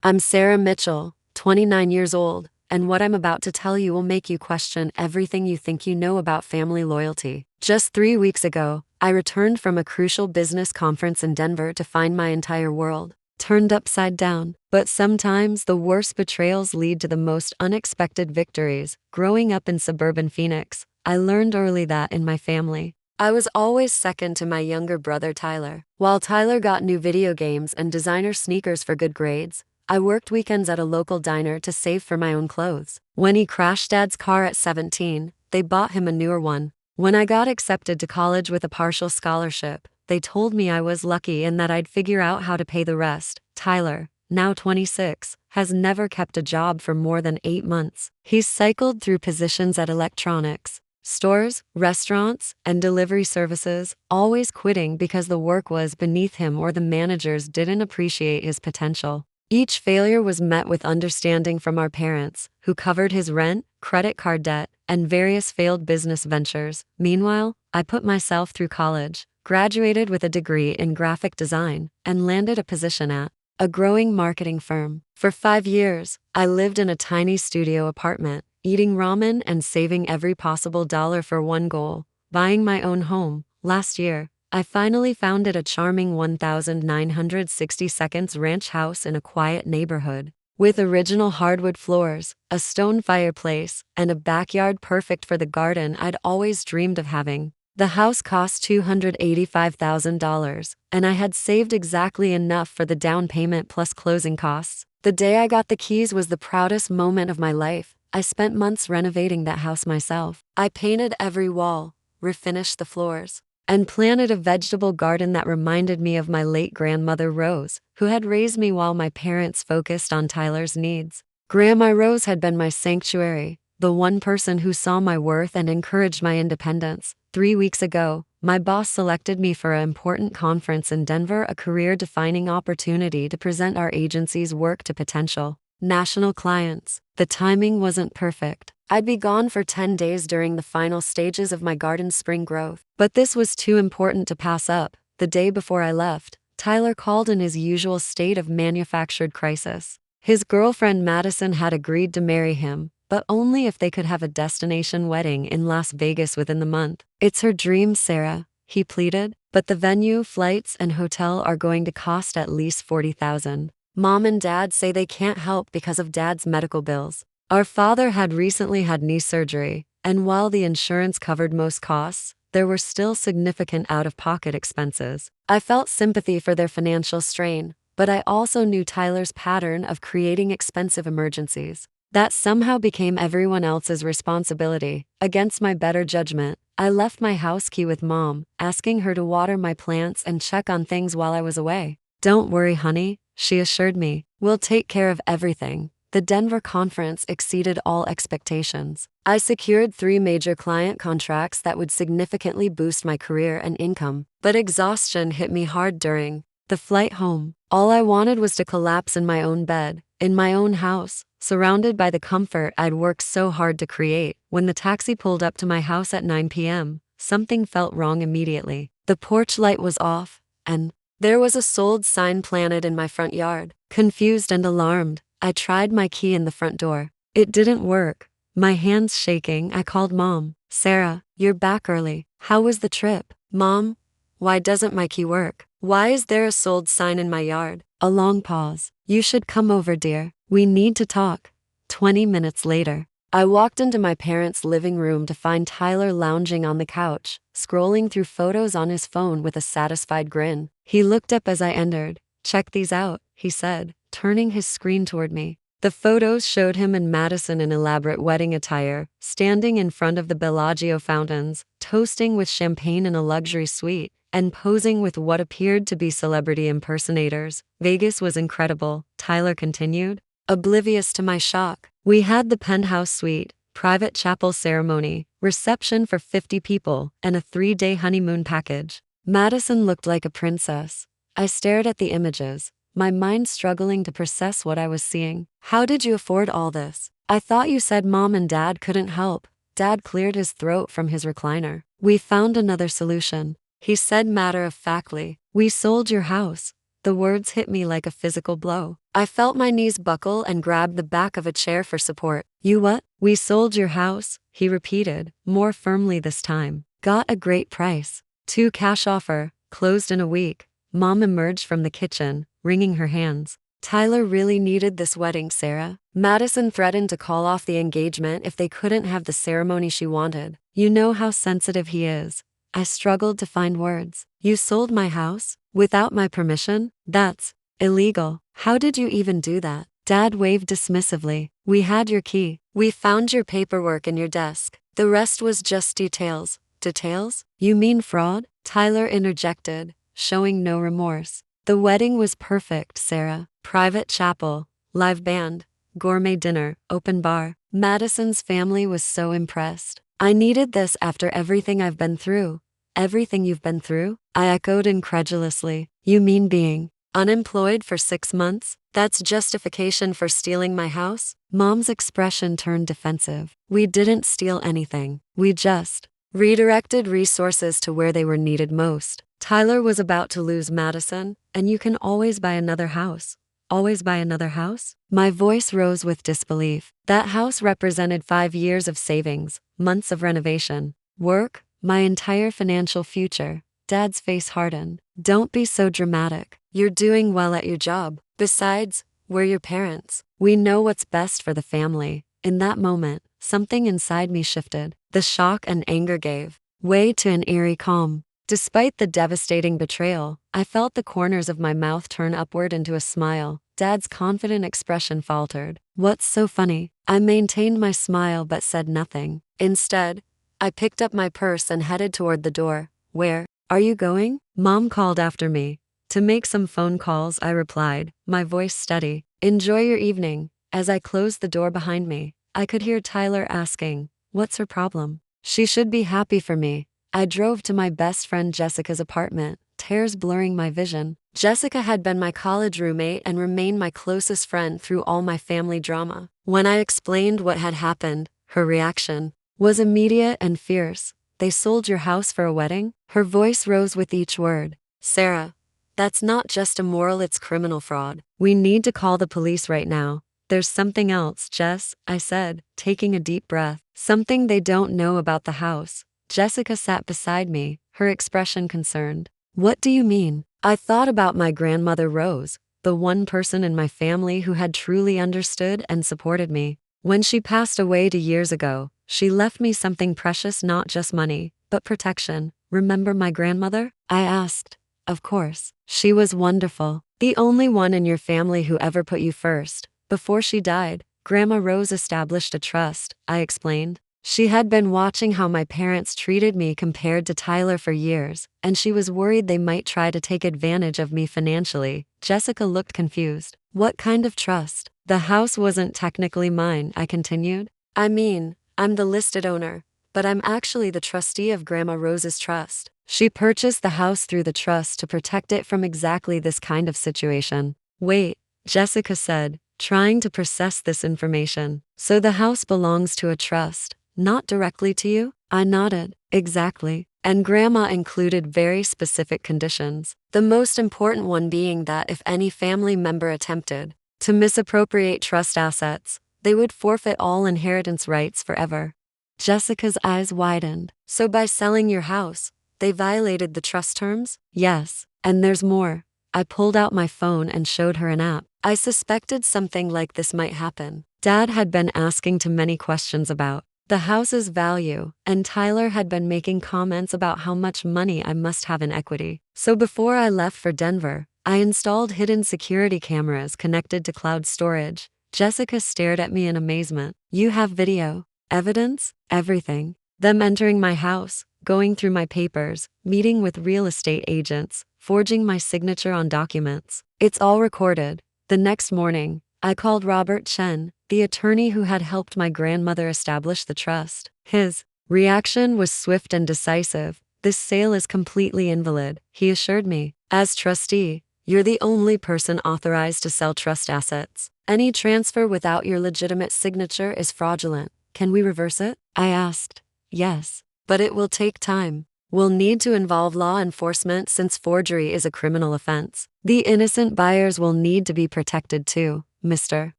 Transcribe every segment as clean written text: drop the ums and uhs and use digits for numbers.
I'm Sarah Mitchell, 29 years old, and what I'm about to tell you will make you question everything you think you know about family loyalty. Just 3 weeks ago, I returned from a crucial business conference in Denver to find my entire world turned upside down. But sometimes the worst betrayals lead to the most unexpected victories. Growing up in suburban Phoenix, I learned early that in my family, I was always second to my younger brother Tyler. While Tyler got new video games and designer sneakers for good grades, I worked weekends at a local diner to save for my own clothes. When he crashed Dad's car at 17, they bought him a newer one. When I got accepted to college with a partial scholarship, they told me I was lucky and that I'd figure out how to pay the rest. Tyler, now 26, has never kept a job for more than 8 months. He's cycled through positions at electronics stores, restaurants, and delivery services, always quitting because the work was beneath him or the managers didn't appreciate his potential. Each failure was met with understanding from our parents, who covered his rent, credit card debt, and various failed business ventures. Meanwhile, I put myself through college, graduated with a degree in graphic design, and landed a position at a growing marketing firm. For 5 years, I lived in a tiny studio apartment, eating ramen and saving every possible dollar for one goal: buying my own home. Last year, I finally founded a charming 1,960 seconds ranch house in a quiet neighborhood, with original hardwood floors, a stone fireplace, and a backyard perfect for the garden I'd always dreamed of having. The house cost $285,000, and I had saved exactly enough for the down payment plus closing costs. The day I got the keys was the proudest moment of my life. I spent months renovating that house myself. I painted every wall, refinished the floors, and planted a vegetable garden that reminded me of my late grandmother Rose, who had raised me while my parents focused on Tyler's needs. Grandma Rose had been my sanctuary, the one person who saw my worth and encouraged my independence. 3 weeks ago, my boss selected me for an important conference in Denver, a career-defining opportunity to present our agency's work to potential national clients. The timing wasn't perfect. I'd be gone for 10 days during the final stages of my garden's spring growth. But this was too important to pass up. The day before I left, Tyler called in his usual state of manufactured crisis. His girlfriend Madison had agreed to marry him, but only if they could have a destination wedding in Las Vegas within the month. "It's her dream, Sarah," he pleaded, "but the venue, flights, and hotel are going to cost at least $40,000. Mom and Dad say they can't help because of Dad's medical bills. Our father had recently had knee surgery, and while the insurance covered most costs, there were still significant out-of-pocket expenses." I felt sympathy for their financial strain, but I also knew Tyler's pattern of creating expensive emergencies that somehow became everyone else's responsibility. Against my better judgment, I left my house key with Mom, asking her to water my plants and check on things while I was away. "Don't worry, honey," she assured me. "We'll take care of everything." The Denver conference exceeded all expectations. I secured 3 major client contracts that would significantly boost my career and income, but exhaustion hit me hard during the flight home. All I wanted was to collapse in my own bed, in my own house, surrounded by the comfort I'd worked so hard to create. When the taxi pulled up to my house at 9 p.m., something felt wrong immediately. The porch light was off, and there was a sold sign planted in my front yard. Confused and alarmed, I tried my key in the front door. It didn't work. My hands shaking, I called Mom. "Sarah, you're back early. How was the trip?" "Mom, why doesn't my key work? Why is there a sold sign in my yard?" A long pause. "You should come over, dear. We need to talk." 20 minutes later, I walked into my parents' living room to find Tyler lounging on the couch, scrolling through photos on his phone with a satisfied grin. He looked up as I entered. "Check these out," he said, turning his screen toward me. The photos showed him and Madison in elaborate wedding attire, standing in front of the Bellagio fountains, toasting with champagne in a luxury suite, and posing with what appeared to be celebrity impersonators. "Vegas was incredible," Tyler continued, oblivious to my shock. "We had the penthouse suite, private chapel ceremony, reception for 50 people, and a 3-day honeymoon package." Madison looked like a princess. I stared at the images, my mind struggling to process what I was seeing. "How did you afford all this? I thought you said Mom and Dad couldn't help." Dad cleared his throat from his recliner. "We found another solution," he said matter-of-factly. "We sold your house. The words hit me like a physical blow. I felt my knees buckle and grabbed the back of a chair for support. You what? We sold your house, he repeated, more firmly this time. Got a great price. 2 cash offer, closed in a week. Mom emerged from the kitchen, wringing her hands. Tyler really needed this wedding, Sarah. Madison threatened to call off the engagement if they couldn't have the ceremony she wanted. You know how sensitive he is. I struggled to find words. You sold my house? Without my permission? That's illegal. How did you even do that? Dad waved dismissively. We had your key. We found your paperwork in your desk. The rest was just details. Details? You mean fraud? Tyler interjected, showing no remorse. The wedding was perfect, Sarah. Private chapel, live band, gourmet dinner, open bar. Madison's family was so impressed. I needed this after everything I've been through. Everything you've been through? I echoed incredulously. You mean being unemployed for 6 months? That's justification for stealing my house? Mom's expression turned defensive. We didn't steal anything. We just redirected resources to where they were needed most. Tyler was about to lose Madison, and you can always buy another house. Always buy another house? My voice rose with disbelief. That house represented 5 years of savings, months of renovation, work, my entire financial future. Dad's face hardened. Don't be so dramatic. You're doing well at your job. Besides, we're your parents. We know what's best for the family. In that moment, something inside me shifted. The shock and anger gave way to an eerie calm. Despite the devastating betrayal, I felt the corners of my mouth turn upward into a smile. Dad's confident expression faltered. What's so funny? I maintained my smile but said nothing. Instead, I picked up my purse and headed toward the door. Where are you going? Mom called after me. To make some phone calls, I replied, my voice steady. Enjoy your evening. As I closed the door behind me, I could hear Tyler asking, what's her problem? She should be happy for me. I drove to my best friend Jessica's apartment, tears blurring my vision. Jessica had been my college roommate and remained my closest friend through all my family drama. When I explained what had happened, her reaction was immediate and fierce. They sold your house for a wedding? Her voice rose with each word. Sarah, that's not just immoral, it's criminal fraud. We need to call the police right now. There's something else, Jess, I said, taking a deep breath. Something they don't know about the house. Jessica sat beside me, her expression concerned. What do you mean? I thought about my grandmother Rose, the one person in my family who had truly understood and supported me. When she passed away 2 years ago, she left me something precious, not just money, but protection. Remember my grandmother? I asked. Of course. She was wonderful. The only one in your family who ever put you first. Before she died, Grandma Rose established a trust, I explained. She had been watching how my parents treated me compared to Tyler for years, and she was worried they might try to take advantage of me financially. Jessica looked confused. What kind of trust? The house wasn't technically mine, I continued. I mean, I'm the listed owner, but I'm actually the trustee of Grandma Rose's trust. She purchased the house through the trust to protect it from exactly this kind of situation. Wait, Jessica said, trying to process this information. So the house belongs to a trust. Not directly to you? I nodded. Exactly. And Grandma included very specific conditions. The most important one being that if any family member attempted to misappropriate trust assets, they would forfeit all inheritance rights forever. Jessica's eyes widened. So by selling your house, they violated the trust terms? Yes. And there's more. I pulled out my phone and showed her an app. I suspected something like this might happen. Dad had been asking too many questions about the house's value, and Tyler had been making comments about how much money I must have in equity. So before I left for Denver, I installed hidden security cameras connected to cloud storage. Jessica stared at me in amazement. You have video, evidence, everything. Them entering my house, going through my papers, meeting with real estate agents, forging my signature on documents. It's all recorded. The next morning, I called Robert Chen, the attorney who had helped my grandmother establish the trust. His reaction was swift and decisive. This sale is completely invalid, he assured me. As trustee, you're the only person authorized to sell trust assets. Any transfer without your legitimate signature is fraudulent. Can we reverse it? I asked. Yes, but it will take time. will need to involve law enforcement since forgery is a criminal offense. The innocent buyers will need to be protected too, Mr.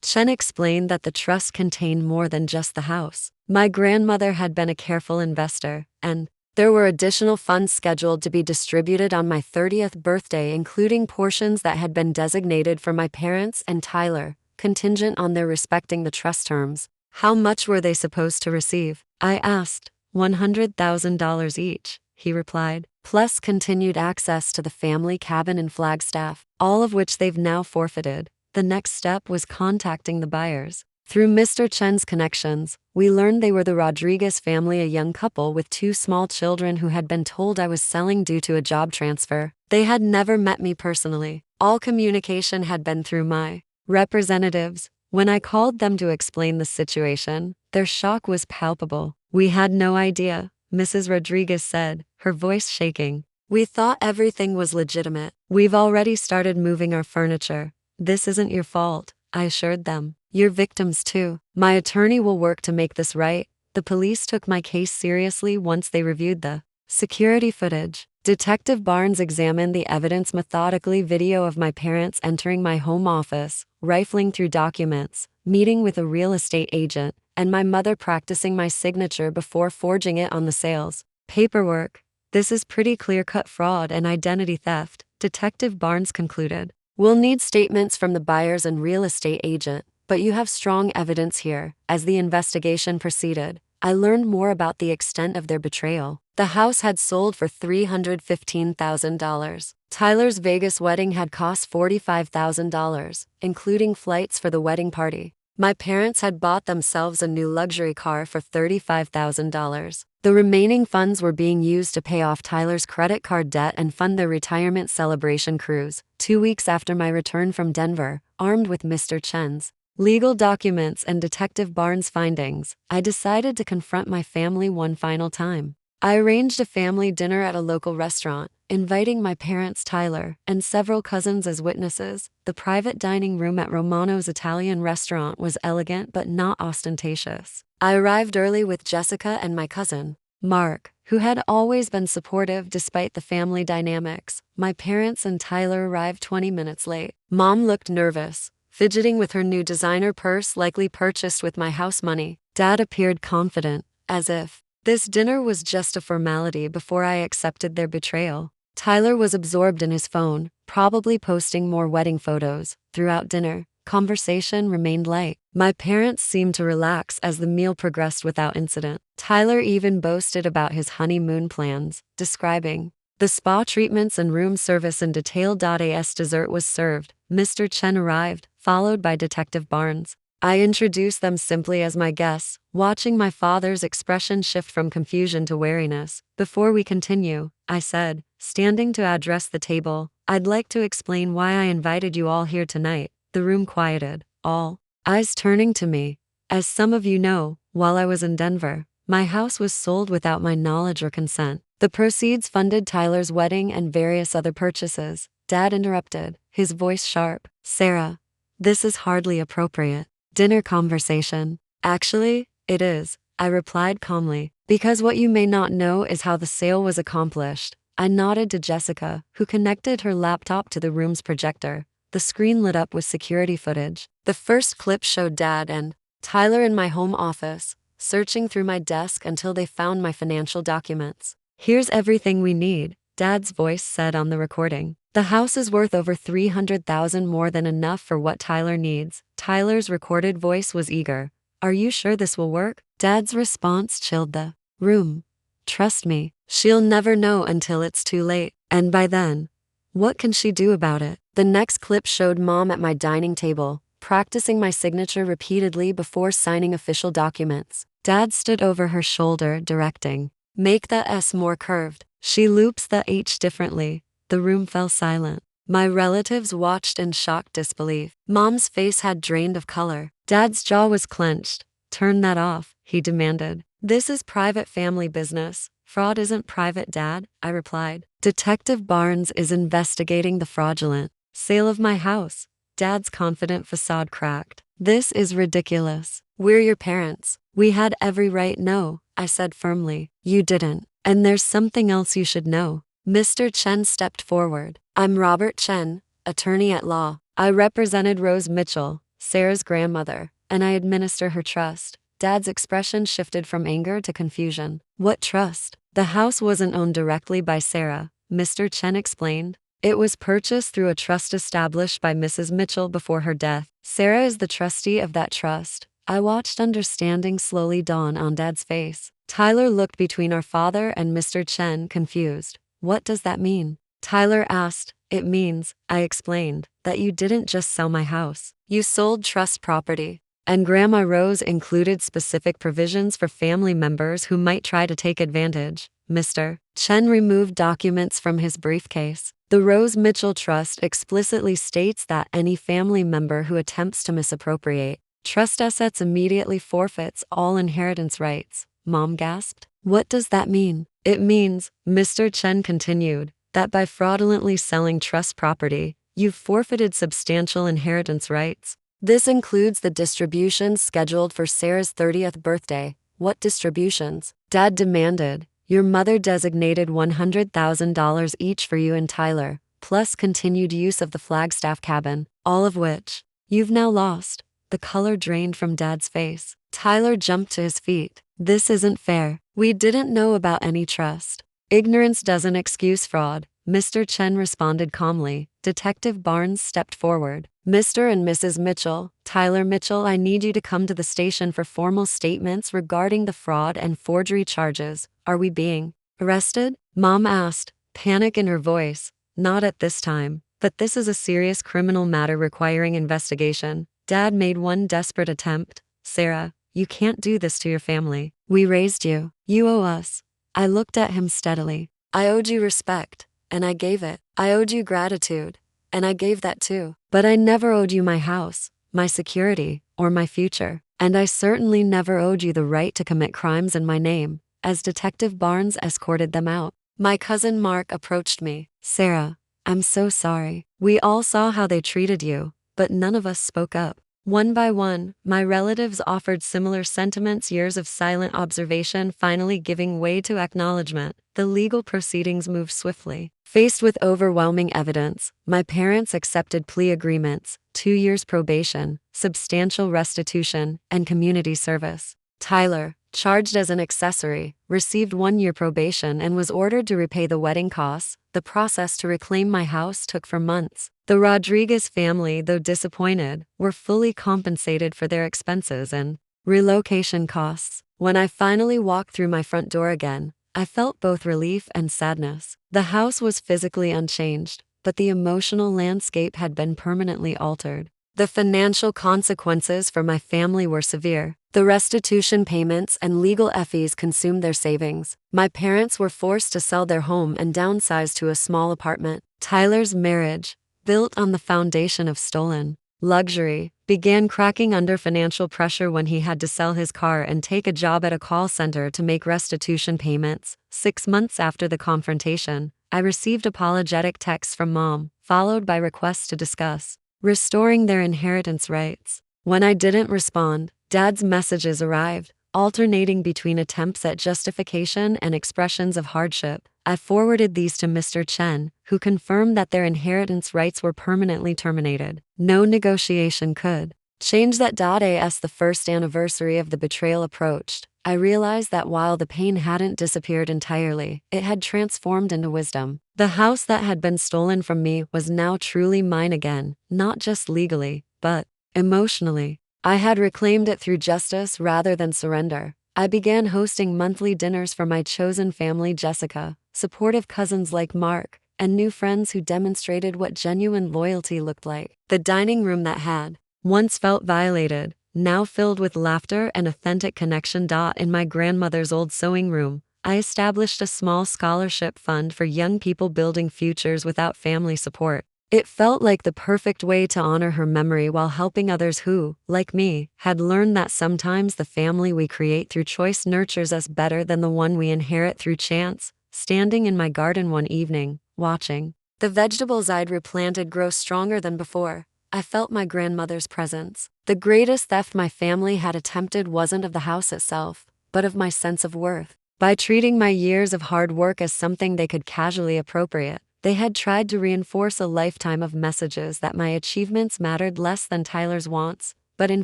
Chen explained that the trust contained more than just the house. My grandmother had been a careful investor, and there were additional funds scheduled to be distributed on my 30th birthday, including portions that had been designated for my parents and Tyler, contingent on their respecting the trust terms. How much were they supposed to receive? I asked. $100,000 each, he replied, plus continued access to the family cabin in Flagstaff, all of which they've now forfeited. The next step was contacting the buyers. Through Mr. Chen's connections, we learned they were the Rodriguez family, a young couple with 2 small children who had been told I was selling due to a job transfer. They had never met me personally. All communication had been through my representatives. When I called them to explain the situation, their shock was palpable. We had no idea, Mrs. Rodriguez said, her voice shaking. We thought everything was legitimate. We've already started moving our furniture. This isn't your fault, I assured them. You're victims too. My attorney will work to make this right. The police took my case seriously once they reviewed the security footage. Detective Barnes examined the evidence methodically: video of my parents entering my home office, rifling through documents, meeting with a real estate agent, and my mother practicing my signature before forging it on the sales paperwork. This is pretty clear-cut fraud and identity theft, Detective Barnes concluded. We'll need statements from the buyers and real estate agent, but you have strong evidence here. As the investigation proceeded, I learned more about the extent of their betrayal. The house had sold for $315,000. Tyler's Vegas wedding had cost $45,000, including flights for the wedding party. My parents had bought themselves a new luxury car for $35,000. The remaining funds were being used to pay off Tyler's credit card debt and fund their retirement celebration cruise. 2 weeks after my return from Denver, armed with Mr. Chen's legal documents and Detective Barnes' findings, I decided to confront my family one final time. I arranged a family dinner at a local restaurant, inviting my parents, Tyler, and several cousins as witnesses. The private dining room at Romano's Italian restaurant was elegant but not ostentatious. I arrived early with Jessica and my cousin, Mark, who had always been supportive despite the family dynamics. My parents and Tyler arrived 20 minutes late. Mom looked nervous, fidgeting with her new designer purse likely purchased with my house money. Dad appeared confident, as if this dinner was just a formality before I accepted their betrayal. Tyler was absorbed in his phone, probably posting more wedding photos. Throughout dinner, conversation remained light. My parents seemed to relax as the meal progressed without incident. Tyler even boasted about his honeymoon plans, describing the spa treatments and room service in detail. As dessert was served, Mr. Chen arrived, followed by Detective Barnes. I introduced them simply as my guests, watching my father's expression shift from confusion to wariness. Before we continue, I said, standing to address the table, I'd like to explain why I invited you all here tonight. The room quieted, all eyes turning to me. As some of you know, while I was in Denver, my house was sold without my knowledge or consent. The proceeds funded Tyler's wedding and various other purchases. Dad interrupted, his voice sharp. Sarah, this is hardly appropriate. Dinner conversation. Actually, it is, I replied calmly, because what you may not know is how the sale was accomplished. I nodded to Jessica, who connected her laptop to the room's projector. The screen lit up with security footage. The first clip showed Dad and Tyler in my home office, searching through my desk until they found my financial documents. Here's everything we need, Dad's voice said on the recording. The house is worth over $300,000, more than enough for what Tyler needs. Tyler's recorded voice was eager. Are you sure this will work? Dad's response chilled the room. Trust me, she'll never know until it's too late. And by then, what can she do about it? The next clip showed Mom at my dining table, practicing my signature repeatedly before signing official documents. Dad stood over her shoulder, directing, make the S more curved. She loops the H differently. The room fell silent. My relatives watched in shocked disbelief. Mom's face had drained of color. Dad's jaw was clenched. Turn that off, he demanded. This is private family business. Fraud isn't private, Dad, I replied. Detective Barnes is investigating the fraudulent sale of my house. Dad's confident facade cracked. This is ridiculous. We're your parents. We had every right. No, I said firmly. You didn't. And there's something else you should know. Mr. Chen stepped forward. I'm Robert Chen, attorney at law. I represented Rose Mitchell, Sarah's grandmother, and I administer her trust. Dad's expression shifted from anger to confusion. What trust? The house wasn't owned directly by Sarah, Mr. Chen explained. It was purchased through a trust established by Mrs. Mitchell before her death. Sarah is the trustee of that trust. I watched understanding slowly dawn on Dad's face. Tyler looked between our father and Mr. Chen, confused. What does that mean? Tyler asked. It means, I explained, that you didn't just sell my house. You sold trust property. And Grandma Rose included specific provisions for family members who might try to take advantage. Mr. Chen removed documents from his briefcase. The Rose Mitchell Trust explicitly states that any family member who attempts to misappropriate trust assets immediately forfeits all inheritance rights. Mom gasped. What does that mean? It means, Mr. Chen continued, that by fraudulently selling trust property, you've forfeited substantial inheritance rights. This includes the distributions scheduled for Sarah's 30th birthday. What distributions? Dad demanded. Your mother designated $100,000 each for you and Tyler, plus continued use of the Flagstaff cabin, all of which you've now lost. The color drained from Dad's face. Tyler jumped to his feet. This isn't fair. We didn't know about any trust. Ignorance doesn't excuse fraud, Mr. Chen responded calmly. Detective Barnes stepped forward. Mr. and Mrs. Mitchell, Tyler Mitchell, I need you to come to the station for formal statements regarding the fraud and forgery charges. Are we being arrested? Mom asked, panic in her voice. Not at this time, but this is a serious criminal matter requiring investigation. Dad made one desperate attempt. Sarah, you can't do this to your family. We raised you. You owe us. I looked at him steadily. I owed you respect, and I gave it. I owed you gratitude, and I gave that too. But I never owed you my house, my security, or my future. And I certainly never owed you the right to commit crimes in my name. As Detective Barnes escorted them out, my cousin Mark approached me. Sarah, I'm so sorry. We all saw how they treated you, but none of us spoke up. One by one, my relatives offered similar sentiments, years of silent observation finally giving way to acknowledgement. The legal proceedings moved swiftly. Faced with overwhelming evidence, my parents accepted plea agreements, 2 years probation, substantial restitution, and community service. Tyler, charged as an accessory, received 1 year probation and was ordered to repay the wedding costs. The process to reclaim my house took for months. The Rodriguez family, though disappointed, were fully compensated for their expenses and relocation costs. When I finally walked through my front door again, I felt both relief and sadness. The house was physically unchanged, but the emotional landscape had been permanently altered. The financial consequences for my family were severe. The restitution payments and legal fees consumed their savings. My parents were forced to sell their home and downsize to a small apartment. Tyler's marriage, built on the foundation of stolen luxury, began cracking under financial pressure when he had to sell his car and take a job at a call center to make restitution payments. 6 months after the confrontation, I received apologetic texts from Mom, followed by requests to discuss restoring their inheritance rights. When I didn't respond, Dad's messages arrived, alternating between attempts at justification and expressions of hardship. I forwarded these to Mr. Chen, who confirmed that their inheritance rights were permanently terminated. No negotiation could change that. As the first anniversary of the betrayal approached, I realized that while the pain hadn't disappeared entirely, it had transformed into wisdom. The house that had been stolen from me was now truly mine again, not just legally, but emotionally. I had reclaimed it through justice rather than surrender. I began hosting monthly dinners for my chosen family, Jessica, supportive cousins like Mark, and new friends who demonstrated what genuine loyalty looked like. The dining room that had once felt violated, now filled with laughter and authentic connection. In my grandmother's old sewing room, I established a small scholarship fund for young people building futures without family support. It felt like the perfect way to honor her memory while helping others who, like me, had learned that sometimes the family we create through choice nurtures us better than the one we inherit through chance. Standing in my garden one evening, watching the vegetables I'd replanted grow stronger than before, I felt my grandmother's presence. The greatest theft my family had attempted wasn't of the house itself, but of my sense of worth. By treating my years of hard work as something they could casually appropriate, they had tried to reinforce a lifetime of messages that my achievements mattered less than Tyler's wants, but in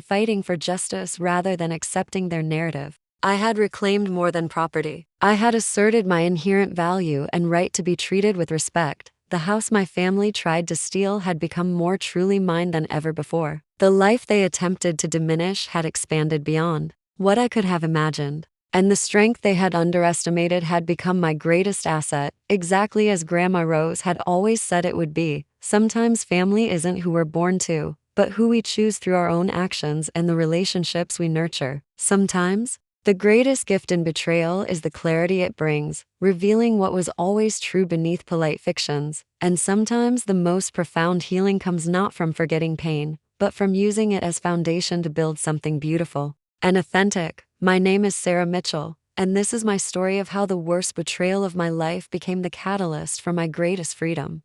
fighting for justice rather than accepting their narrative, I had reclaimed more than property. I had asserted my inherent value and right to be treated with respect. The house my family tried to steal had become more truly mine than ever before. The life they attempted to diminish had expanded beyond what I could have imagined. And the strength they had underestimated had become my greatest asset, exactly as Grandma Rose had always said it would be. Sometimes family isn't who we're born to, but who we choose through our own actions and the relationships we nurture. Sometimes, the greatest gift in betrayal is the clarity it brings, revealing what was always true beneath polite fictions. And sometimes the most profound healing comes not from forgetting pain, but from using it as foundation to build something beautiful and authentic. My name is Sarah Mitchell, and this is my story of how the worst betrayal of my life became the catalyst for my greatest freedom.